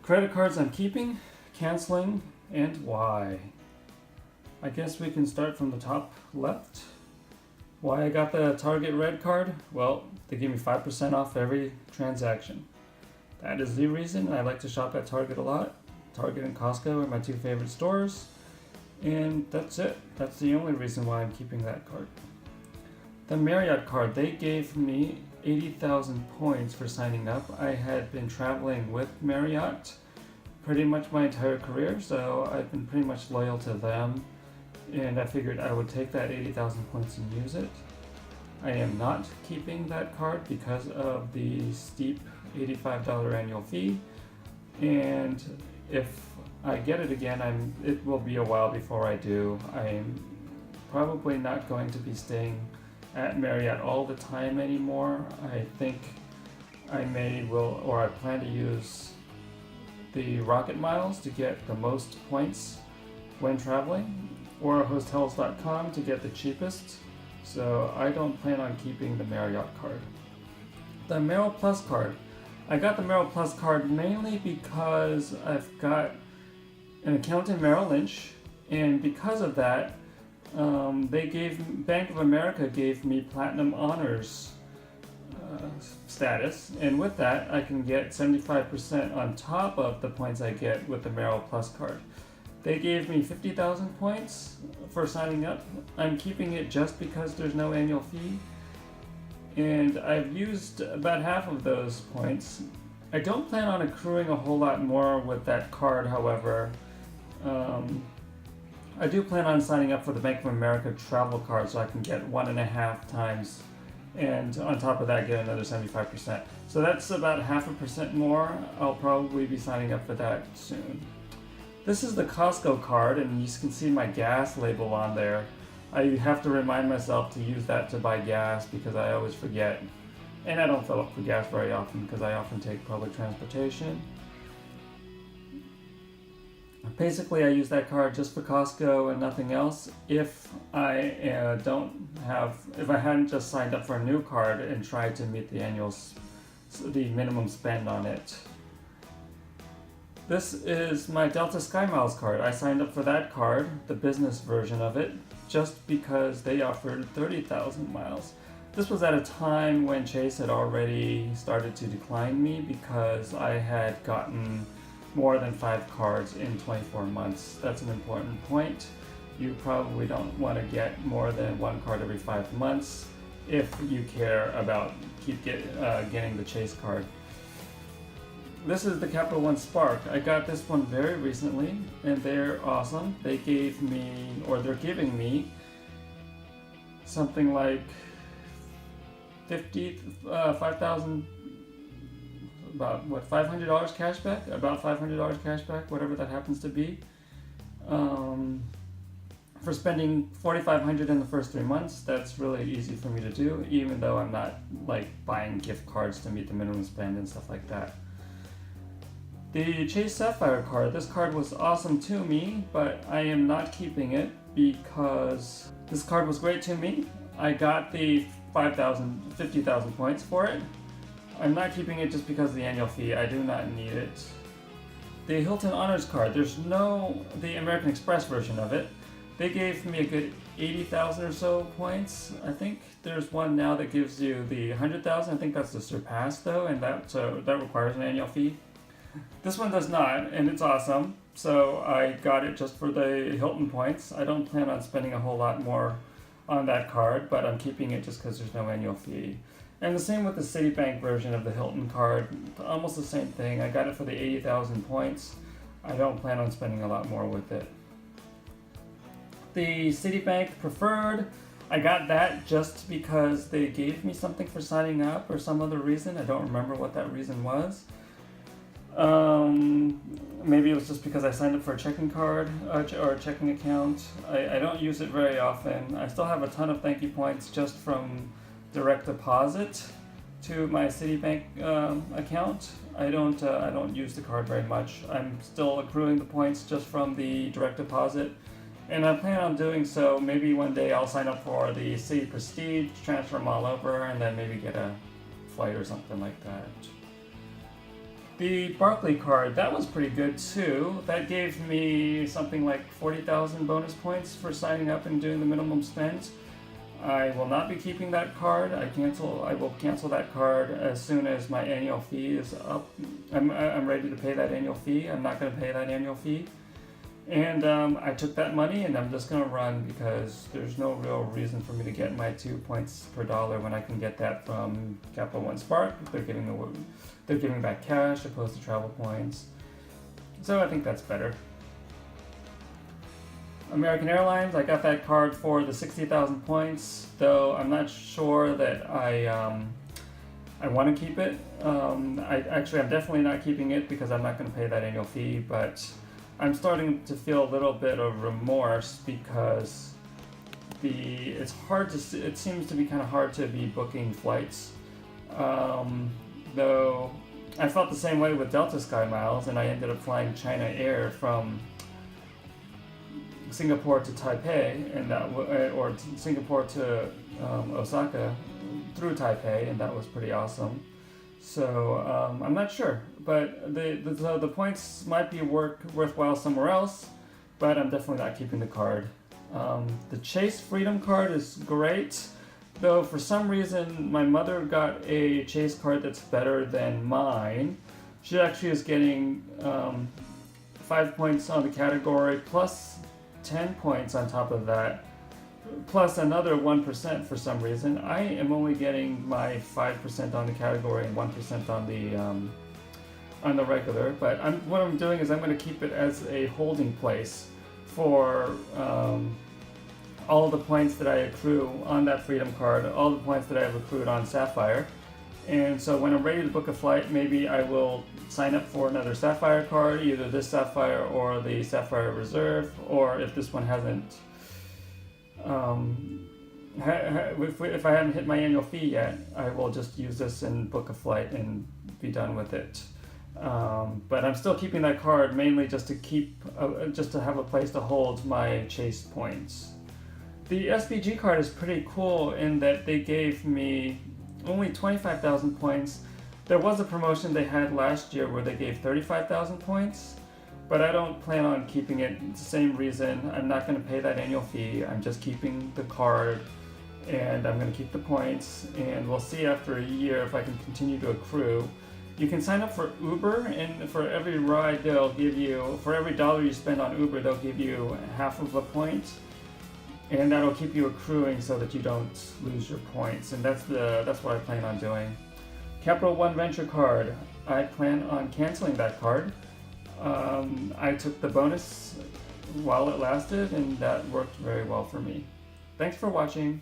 Credit cards I'm keeping, canceling, and why. I guess we can start from the top left. Why I got the Target Red card? Well, they give me 5% off every transaction. That is the reason I like to shop at Target a lot. Target and Costco are my two favorite stores. And that's it. That's the only reason why I'm keeping that card. The Marriott card, they gave me 80,000 points for signing up. I had been traveling with Marriott pretty much my entire career, so I've been pretty much loyal to them, and I figured I would take that 80,000 points and use it. I am not keeping that card because of the steep $85 annual fee, and if I get it again, it will be a while before I do. I'm probably not going to be staying at Marriott all the time anymore. I think I plan to use the Rocket Miles to get the most points when traveling, or hotels.com to get the cheapest. So I don't plan on keeping the Marriott card. The Merrill Plus card. I got the Merrill Plus card mainly because I've got an account in Merrill Lynch, and because of that, Bank of America gave me Platinum Honors status, and with that I can get 75% on top of the points I get with the Merrill Plus card. They gave me 50,000 points for signing up. I'm keeping it just because there's no annual fee, and I've used about half of those points. I don't plan on accruing a whole lot more with that card, however. I do plan on signing up for the Bank of America travel card so I can get 1.5 times, and on top of that get another 75%. So that's about 0.5% more. I'll probably be signing up for that soon. This is the Costco card, and you can see my gas label on there. I have to remind myself to use that to buy gas because I always forget. And I don't fill up for gas very often because I often take public transportation. Basically, I use that card just for Costco and nothing else. If I hadn't just signed up for a new card and tried to meet the minimum spend on it. This is my Delta SkyMiles card. I signed up for that card, the business version of it, just because they offered 30,000 miles. This was at a time when Chase had already started to decline me because I had gotten more than 5 cards in 24 months. That's an important point. You probably don't want to get more than 1 card every 5 months if you care about getting the Chase card. This is the Capital One Spark. I got this one very recently, and they're awesome. They're giving me something like 5,000. About $500 cash back, whatever that happens to be, for spending $4,500 in the first 3 months. That's really easy for me to do, even though I'm not like buying gift cards to meet the minimum spend and stuff like that. The Chase Sapphire card, this card was awesome to me, but I am not keeping it because this card was great to me. I got the 50,000 points for it. I'm not keeping it just because of the annual fee. I do not need it. The Hilton Honors card, the American Express version of it. They gave me a good 80,000 or so points. I think there's one now that gives you the 100,000. I think that's the Surpass though, and that requires an annual fee. This one does not, and it's awesome. So I got it just for the Hilton points. I don't plan on spending a whole lot more on that card, but I'm keeping it just because there's no annual fee. And the same with the Citibank version of the Hilton card, almost the same thing. I got it for the 80,000 points. I don't plan on spending a lot more with it. The Citibank Preferred, I got that just because they gave me something for signing up or some other reason. I don't remember what that reason was. Maybe it was just because I signed up for a checking card or a checking account. I don't use it very often. I still have a ton of thank you points just from direct deposit to my Citibank account. I don't use the card very much. I'm still accruing the points just from the direct deposit, and I plan on doing so. Maybe one day I'll sign up for the Citi Prestige, transfer them all over, and then maybe get a flight or something like that. The Barclay card, that was pretty good too. That gave me something like 40,000 bonus points for signing up and doing the minimum spend. I will not be keeping that card. I will cancel that card as soon as my annual fee is up. I'm ready to pay that annual fee. I'm not going to pay that annual fee. And I took that money and I'm just going to run because there's no real reason for me to get my 2 points per dollar when I can get that from Capital One Spark. They're giving back cash opposed to travel points. So I think that's better. American Airlines, I got that card for the 60,000 points, though I'm not sure that I want to keep it. I'm definitely not keeping it because I'm not going to pay that annual fee, but I'm starting to feel a little bit of remorse because it seems to be kind of hard to be booking flights. Though I felt the same way with Delta Sky Miles, and I ended up flying China Air from Singapore to Taipei, or Singapore to Osaka through Taipei, and that was pretty awesome. So I'm not sure, but the points might be worthwhile somewhere else, but I'm definitely not keeping the card. The Chase Freedom card is great, though for some reason my mother got a Chase card that's better than mine. She actually is getting 5 points on the category plus 10 points on top of that, plus another 1% for some reason. I am only getting my 5% on the category and 1% on the regular, but what I'm doing is I'm going to keep it as a holding place for all the points that I accrue on that Freedom card, all the points that I have accrued on Sapphire. And so when I'm ready to book a flight, maybe I will sign up for another Sapphire card, either this Sapphire or the Sapphire Reserve, or if this one hasn't, if I haven't hit my annual fee yet, I will just use this and book a flight and be done with it. But I'm still keeping that card mainly just to have a place to hold my Chase points. The SBG card is pretty cool in that they gave me only 25,000 points. There was a promotion they had last year where they gave 35,000 points, but I don't plan on keeping it. It's the same reason. I'm not going to pay that annual fee. I'm just keeping the card, and I'm going to keep the points, and we'll see after a year if I can continue to accrue. You can sign up for Uber, and for every ride they'll give you, for every dollar you spend on Uber, they'll give you half of a point. And that'll keep you accruing so that you don't lose your points, and that's what I plan on doing. Capital One Venture card, I plan on canceling that card. I took the bonus while it lasted, and that worked very well for me. Thanks for watching.